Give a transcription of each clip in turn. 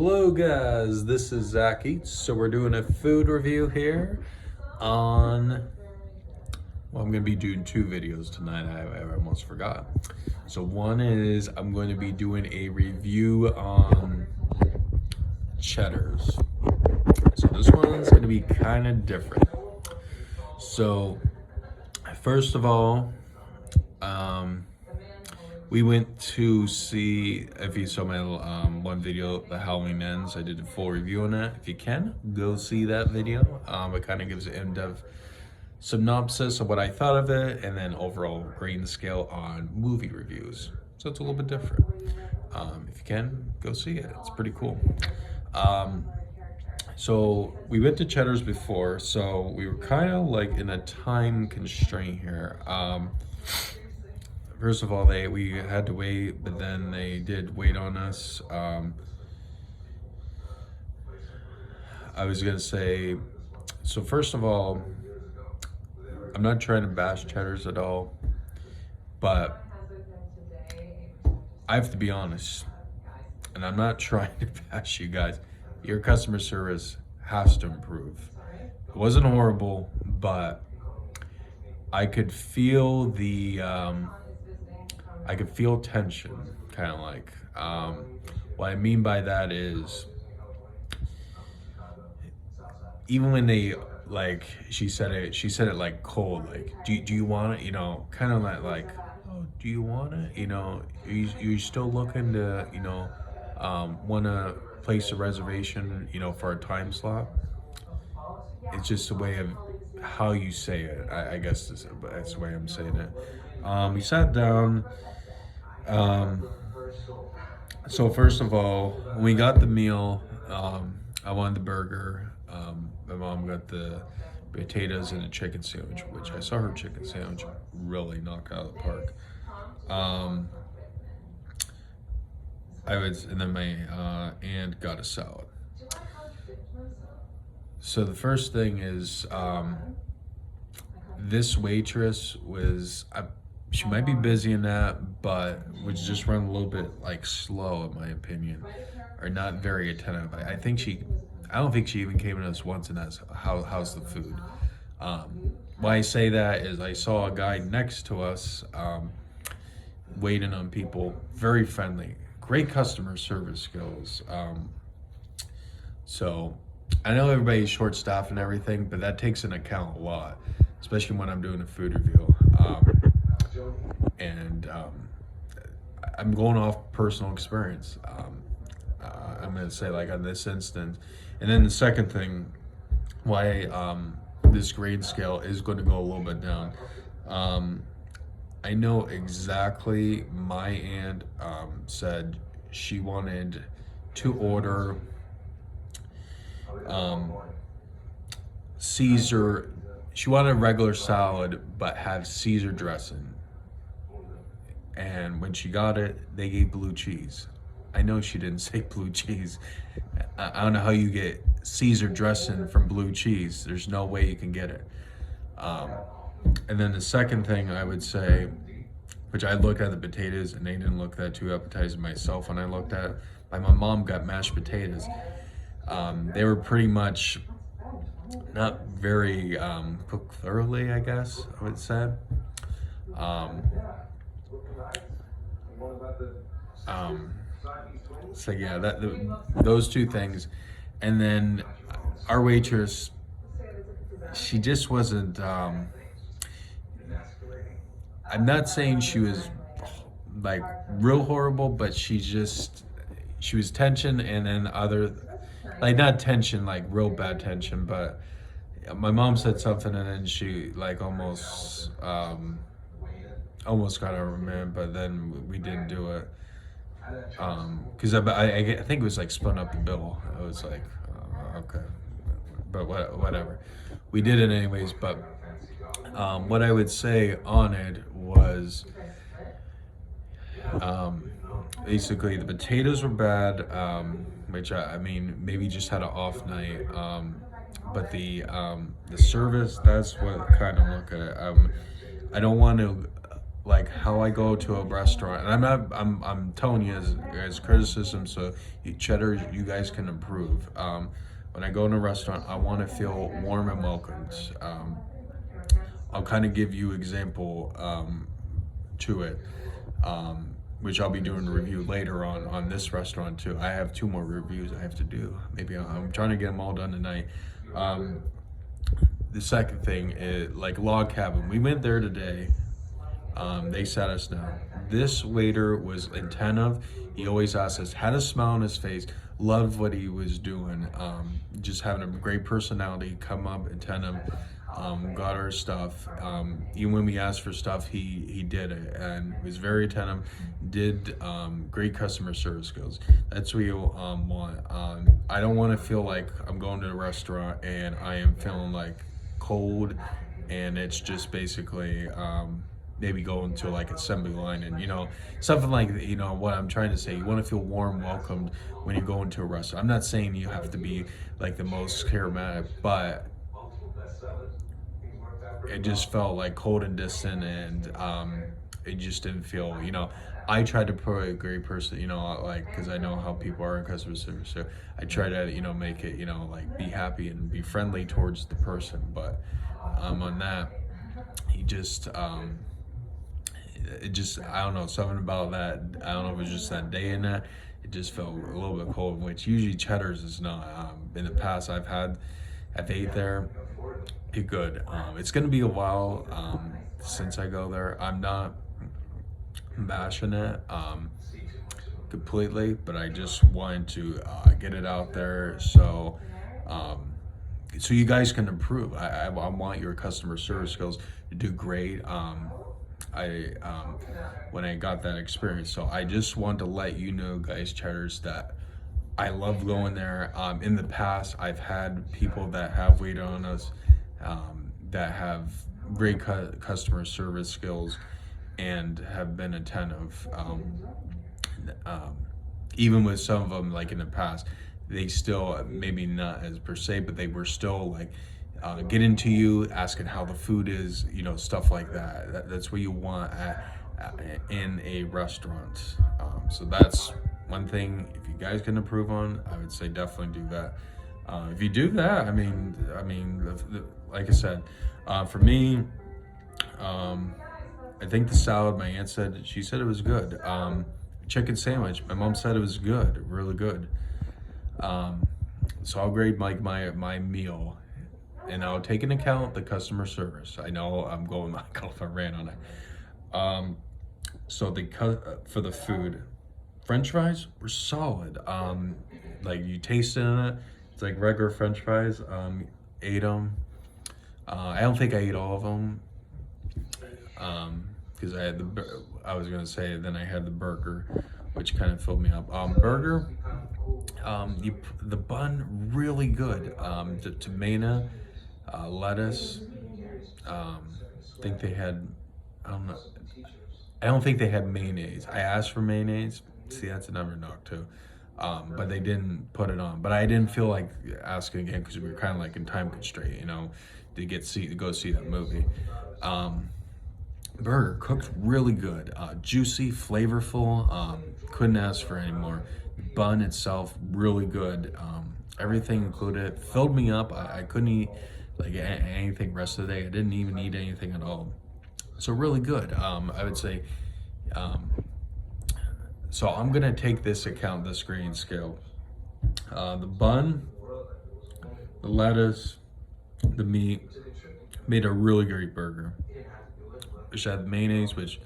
Hello guys, this is Zach Eatz. So we're doing a food review here on, well, I'm going to be doing two videos tonight. I almost forgot. So one is I'm going to be doing a review on Cheddars. So this one's going to be kind of different. So first of all, we went to see, if you saw my one video, The Halloween Ends, I did a full review on that. If you can, go see that video. It kind of gives an in-depth synopsis of what I thought of it, and then overall grading scale on movie reviews. So it's a little bit different. If you can, go see it. It's pretty cool. So we went to Cheddars before, so we were kind of like in a time constraint here. First of all, we had to wait, but then they did wait on us. I was gonna say, so first of all, I'm not trying to bash Cheddars at all, but I have to be honest, and I'm not trying to bash you guys. Your customer service has to improve. It wasn't horrible, but I could feel I could feel tension, kind of like. What I mean by that is, even when they, like, she said it like cold, like, do you want it, kind of like, oh, do you want it, you're still looking to, want to place a reservation, for a time slot. It's just a way of how you say it. I guess that's the way I'm saying it. We sat down. So first of all, when we got the meal, I wanted the burger. My mom got the potatoes and a chicken sandwich, which I saw her chicken sandwich really knock out of the park. And then my aunt got a salad. So the first thing is, this waitress was, she might be busy in that, but was just run a little bit like slow, in my opinion, or not very attentive. I don't think she even came to us once and asked, how's the food? Why I say that is I saw a guy next to us waiting on people, very friendly, great customer service skills. So I know everybody's short staffed and everything, but that takes into account a lot, especially when I'm doing a food review. I'm going off personal experience. I'm gonna say, like, on this instance. And then the second thing, why this grade scale is going to go a little bit down. I know exactly, my aunt said she wanted to order Caesar. She wanted a regular salad, but have Caesar dressing. And when she got it, they gave blue cheese. I know she didn't say blue cheese. I don't know how you get Caesar dressing from blue cheese. There's no way you can get it. And then the second thing I would say, which I looked at the potatoes and they didn't look that too appetizing myself when I looked at it. Like, my mom got mashed potatoes. They were pretty much not very cooked thoroughly, I guess I would say. So yeah, those two things. And then our waitress, she just wasn't, I'm not saying she was like real horrible, but she was tension, and then like, not tension, like real bad tension, but my mom said something and then she like almost got her man, but then we didn't do it. Because I think it was like spun up the bill. I was like, okay, but whatever. We did it anyways. But what I would say on it was, basically the potatoes were bad, which I mean, maybe just had an off night. But the service, that's what kind of look at it. I don't want to like how I go to a restaurant, and I'm telling you as criticism, so Cheddar, you guys can improve. When I go in a restaurant, I want to feel warm and welcomed. I'll kind of give you example to it, which I'll be doing a review later on this restaurant too. I have 2 more reviews I have to do. Maybe I'm trying to get them all done tonight. The second thing is like Log Cabin. We went there today. They sat us down. This waiter was attentive. He always asked us, had a smile on his face, loved what he was doing, just having a great personality, come up attentive, got our stuff. Even when we asked for stuff, he did it and was very attentive, did great customer service skills. That's what you want. I don't want to feel like I'm going to a restaurant and I am feeling like cold and it's just basically maybe going to like assembly line and something like what I'm trying to say. You want to feel warm, welcomed when you go into a restaurant. I'm not saying you have to be like the most charismatic, but it just felt like cold and distant, and it just didn't feel. I tried to put a great person, like because I know how people are in customer service, so I try to make it like be happy and be friendly towards the person, but on that he just it just, I don't know, something about that. I don't know if it was just that day and that it just felt a little bit cold, which usually Cheddars is not. In the past I've ate there, it good. It's gonna be a while since I go there. I'm not bashing it completely, but I just wanted to get it out there so you guys can improve. I want your customer service skills to do great. When I got that experience, so I just want to let you know, guys, Cheddars, that I love going there. In the past, I've had people that have waited on us that have great customer service skills and have been attentive. Even with some of them, like in the past, they still, maybe not as per se, but they were still like getting to you, asking how the food is, stuff like that. That's what you want in a restaurant. So that's one thing. If you guys can improve on, I would say definitely do that. If you do that, I mean, like I said, for me, I think the salad. My aunt said it was good. Chicken sandwich. My mom said it was good, really good. So I'll grade my meal, and I'll take into account the customer service. I know I'm going like off a rant on it. So for the food, French fries were solid. Like you tasted in it, it's like regular French fries. Ate them. I don't think I ate all of them. Because I was gonna say then I had the burger, which kind of filled me up. Burger, the bun really good. The tomato, lettuce. I think they had. I don't know. I don't think they had mayonnaise. I asked for mayonnaise. See, that's another knock too. But they didn't put it on. But I didn't feel like asking again because we were kind of like in time constraint, to go see that movie. Burger cooked really good, juicy, flavorful. Couldn't ask for any more. Bun itself really good. Everything included filled me up. I couldn't eat like anything rest of the day. I didn't even eat anything at all. So really good. I would say. So I'm gonna take this grading scale. The bun, the lettuce, the meat made a really great burger. Which had mayonnaise, which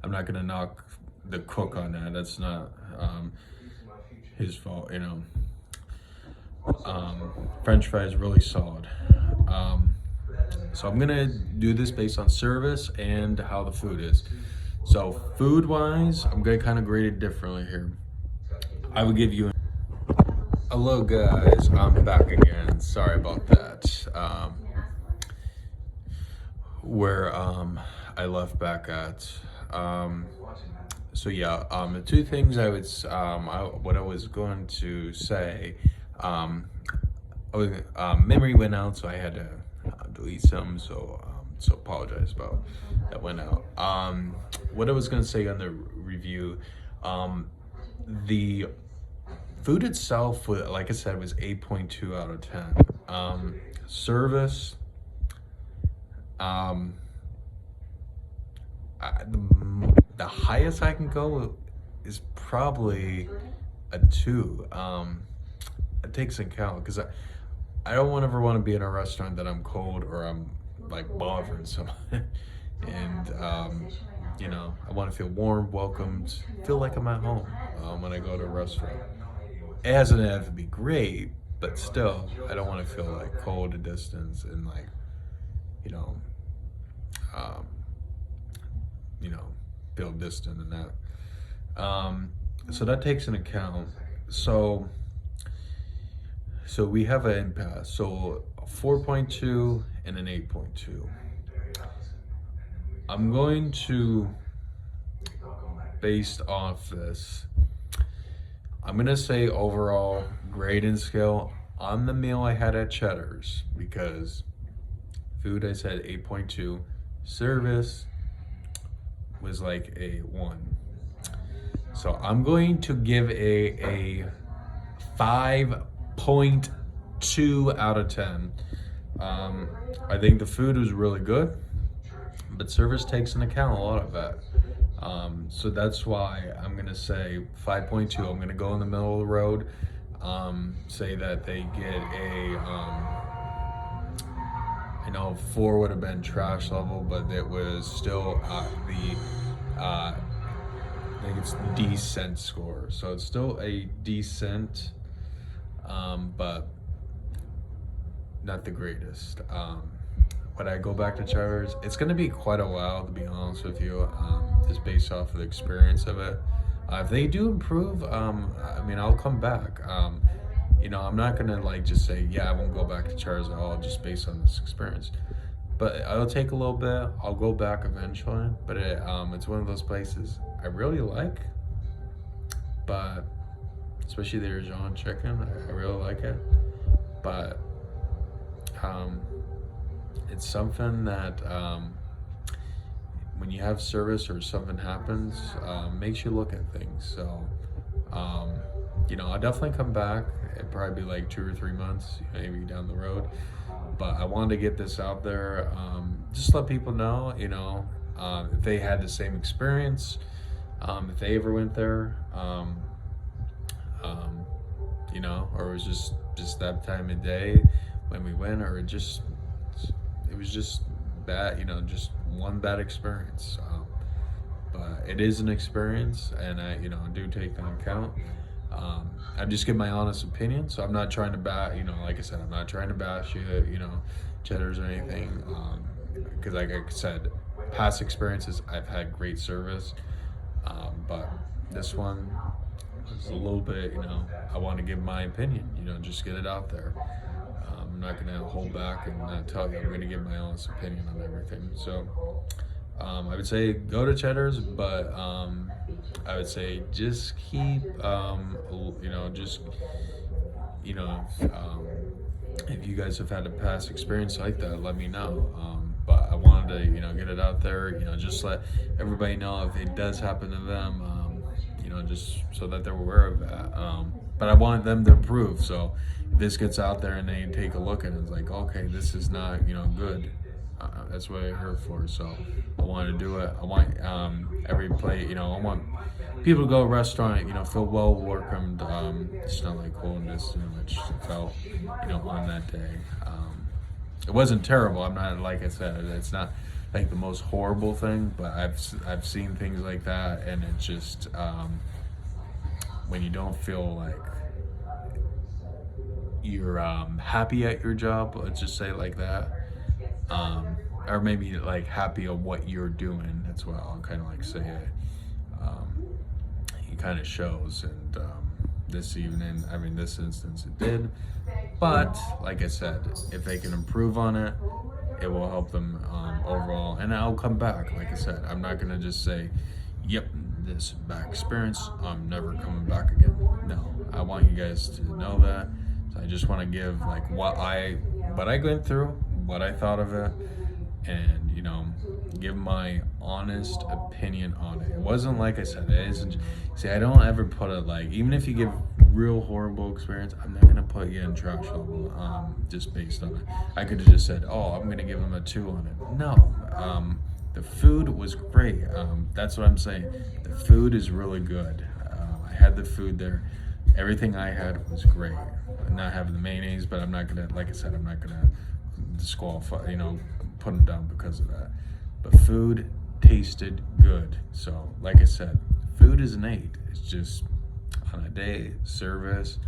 I'm not gonna knock the cook on that. That's not his fault, French fries really solid. So I'm gonna do this based on service and how the food is. So food wise, I'm gonna kind of grade it differently here. I would give you hello guys, I'm back again. Sorry about that. Where I left back at. So yeah, the two things I would what I was going to say, memory went out, so I had to delete some. So So apologize about that went out. What I was gonna say on the review, the food itself, like I said, was 8.2 out of 10. Service, the highest I can go is probably a 2. It takes into account because I don't ever want to be in a restaurant that I'm cold or I'm like bothering someone. And you know, I want to feel warm, welcomed, feel like I'm at home when I go to a restaurant. It doesn't have to be great, but still, I don't want to feel like cold and distance and like, you know, feel distant and that. So that takes into account. So we have an impasse. So 4.2 and an 8.2. I'm going to, based off this, I'm gonna say overall grading scale on the meal I had at Cheddars, because food I said 8.2, service was like a 1. So I'm going to give a 5.2 out of 10. I think the food was really good, but service takes into account a lot of that. So that's why I'm gonna say 5.2. I'm gonna go in the middle of the road. Say that they get a, I know 4 would have been trash level, but it was still I think it's decent score. So it's still a decent, but not the greatest. When I go back to Cheddars, it's going to be quite a while, to be honest with you, just based off of the experience of it. If they do improve, I mean, I'll come back. You know, I'm not going to like just say, yeah, I won't go back to Cheddars at all just based on this experience. But it'll take a little bit. I'll go back eventually. But it's one of those places I really like. But especially the Dijon chicken, I really like it. But it's something that when you have service or something happens, makes you look at things. So, you know, I'll definitely come back. It'd probably be like 2 or 3 months, maybe down the road. But I wanted to get this out there, just let people know, you know, if they had the same experience, if they ever went there, you know, or it was just that time of day when we went, or it was just bad, you know, just one bad experience. But it is an experience, and I, you know, do take that into account. I just give my honest opinion, so I'm not trying to you know, like I said, I'm not trying to bash you know, Cheddars or anything, because like I said, past experiences, I've had great service, but this one was a little bit, you know, I want to give my opinion, you know, just get it out there. I'm not going to hold back and not tell you. I'm going to give my honest opinion on everything. So I would say go to Cheddars, but I would say just keep, you know, if you guys have had a past experience like that, let me know. But I wanted to, you know, get it out there, you know, just let everybody know if it does happen to them, you know, just so that they're aware of that. But I wanted them to improve. So if this gets out there and they take a look at it, it's like, okay, this is not, you know, good. That's what I'm here for. So I want to do it. I want every plate, you know, I want people to go to a restaurant, you know, feel well welcomed. It's not like coldness, you know, which felt, you know, on that day. It wasn't terrible. I'm not, like I said, it's not like the most horrible thing, but I've seen things like that, and it just when you don't feel like you're happy at your job, let's just say like that, or maybe like happy at what you're doing. That's what I'll kind of like say. It kind of shows, and this evening, I mean, this instance, it did. But like I said, if they can improve on it, it will help them overall. And I'll come back. Like I said, I'm not gonna just say, "Yep, this bad experience. I'm never coming back again." No, I want you guys to know that. So I just want to give like what I went through, what I thought of it, and give my honest opinion on it. It wasn't like I said, it isn't. See, I don't ever put it like, even if you give real horrible experience, I'm not gonna put you in trash level just based on it. I could have just said, oh, I'm gonna give them a 2 on it. No, the food was great. That's what I'm saying. The food is really good. I had the food there. Everything I had was great. I'm not having the mayonnaise, but I'm not gonna, like I said, I'm not gonna disqualify, put them down because of that. But food tasted good. So, like I said, food is an 8. It's just on a day, service.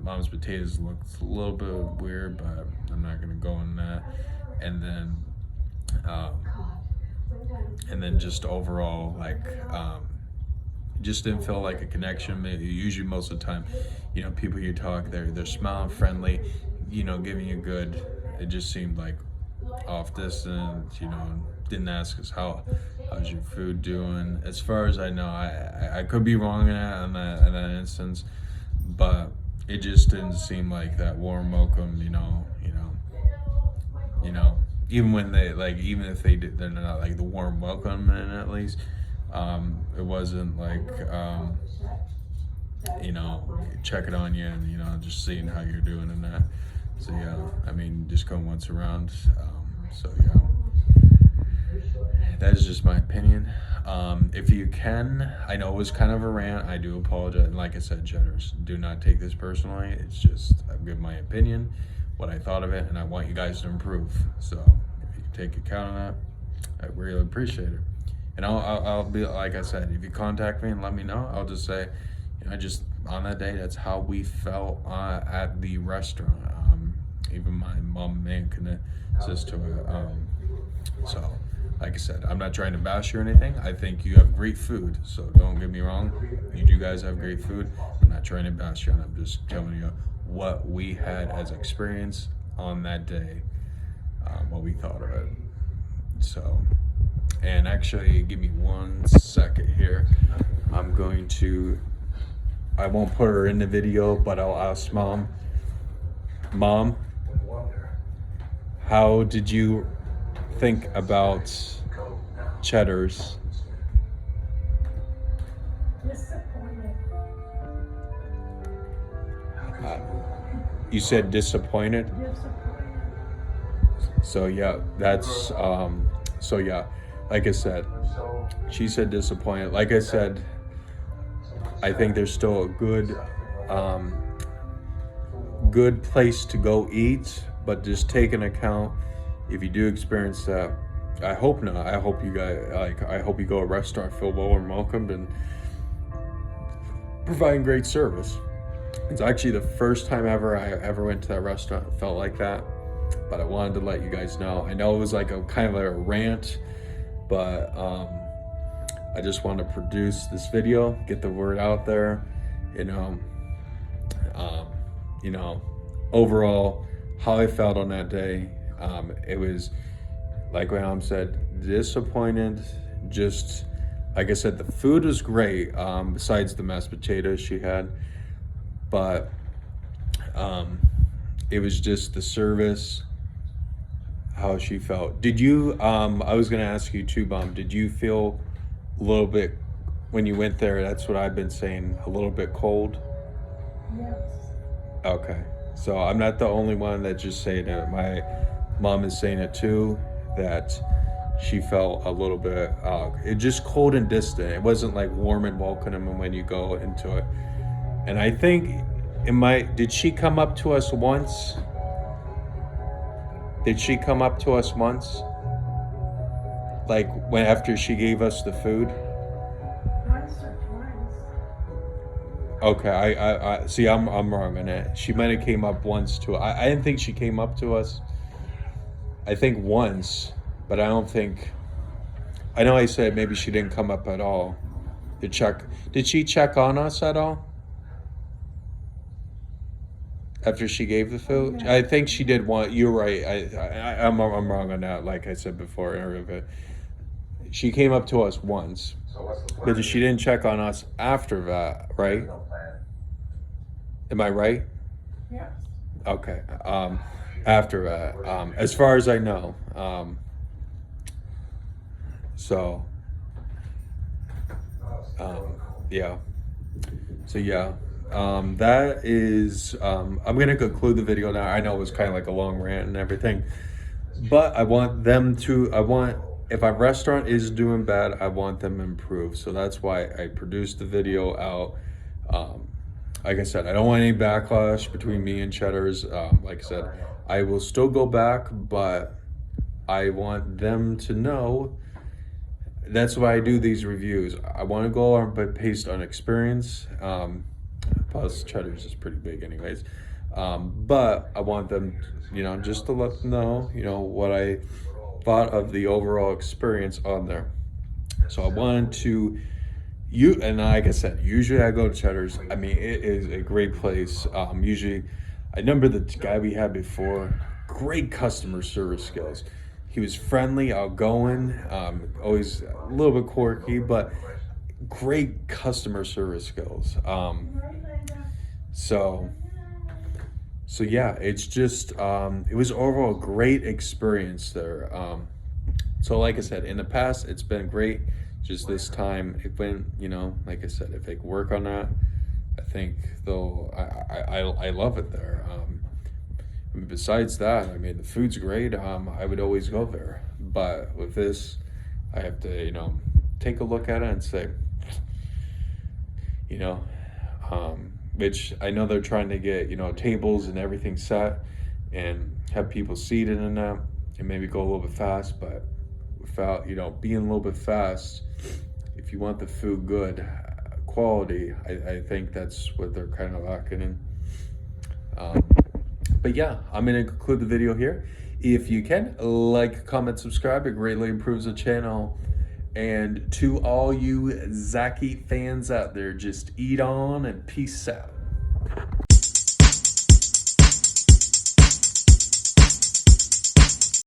Mom's potatoes looked a little bit weird, but I'm not gonna go in that. And then just overall, like, just didn't feel like a connection. Usually, most of the time, people you talk, they're smiling, friendly, giving you good. It just seemed like off distance, didn't ask us how's your food doing. As far as I know, I could be wrong in that instance, but it just didn't seem like that warm welcome. Even when even if they're not like the warm welcome, and at least it wasn't like checking on you and just seeing how you're doing and that. So yeah, I mean, just going once around. So yeah, that is just my opinion. If you can, I know it was kind of a rant. I do apologize. And like I said, Cheddars, do not take this personally. It's just I'm giving my opinion, what I thought of it, and I want you guys to improve. So if you can take account of that, I really appreciate it. And I'll be, like I said, if you contact me and let me know, I'll just say, just on that day, that's how we felt at the restaurant. Even my mom and man can attest to it. So, like I said, I'm not trying to bash you or anything. I think you have great food, so don't get me wrong. You do guys have great food. I'm not trying to bash you, I'm just telling you what we had as experience on that day, what we thought of it. So, and actually, give me 1 second here. I won't put her in the video, but I'll ask Mom, how did you think about Cheddars? Disappointed. You said disappointed? Disappointed. So yeah, that's so yeah, like I said, she said disappointed. Like I said, I think there's still a good place to go eat, but just take into account if you do experience that. I hope not. I hope you guys I hope you go to a restaurant, feel well and welcomed, and providing great service. It's actually the first time ever I ever went to that restaurant felt like that, but I wanted to let you guys know. I know it was like a kind of a rant, but I just want to produce this video, get the word out there, overall how I felt on that day. It was like my mom said, disappointed. Just like I said, the food was great, besides the mashed potatoes she had, but it was just the service, how she felt. Did you I was gonna ask you too, Mom, did you feel a little bit when you went there? That's what I've been saying, a little bit cold? Yes. Okay, so I'm not the only one that just saying it. My mom is saying it too, that she felt a little bit it just cold and distant. It wasn't like warm and welcoming when you go into it. And I think did she come up to us once? Did she come up to us once? Like when after she gave us the food? Once or twice. Okay, I see. I'm wrong on that. She might have came up once to. I didn't think she came up to us. I think once, but I don't think. I know I said maybe she didn't come up at all to check. Did she check on us at all after she gave the food? Yeah. I think she did one. You're right. I'm wrong on that. Like I said before, she came up to us once, but she didn't check on us after that, right? Am I right? Yes. Okay. After that, as far as I know, So, yeah. So yeah, that is. I'm gonna conclude the video now. I know it was kind of like a long rant and everything, but I want them to. I want, if a restaurant is doing bad, I want them to improve. So that's why I produced the video out. Like I said, I don't want any backlash between me and Cheddars. Like I said, I will still go back, but I want them to know. That's why I do these reviews. I want to go on but based on experience. Plus Cheddars is pretty big anyways. But I want them, just to let them know, what I thought of the overall experience on there. So I wanted to, and like I said, usually I go to Cheddars. I mean, it is a great place. Usually, I remember the guy we had before, great customer service skills. He was friendly, outgoing, always a little bit quirky, but great customer service skills. So yeah, it's just, it was overall a great experience there. So like I said, in the past, it's been great. Just this time, it went, like I said, if they could work on that, I think I love it there. I mean, besides that, I mean, the food's great. I would always go there. But with this, I have to, take a look at it and say, which I know they're trying to get, tables and everything set and have people seated in that and maybe go a little bit fast, but without, being a little bit fast, if you want the food good, quality, I think that's what they're kind of lacking in. But yeah, I'm going to conclude the video here. If you can, like, comment, subscribe. It greatly improves the channel. And to all you Zaki fans out there, just eat on and peace out.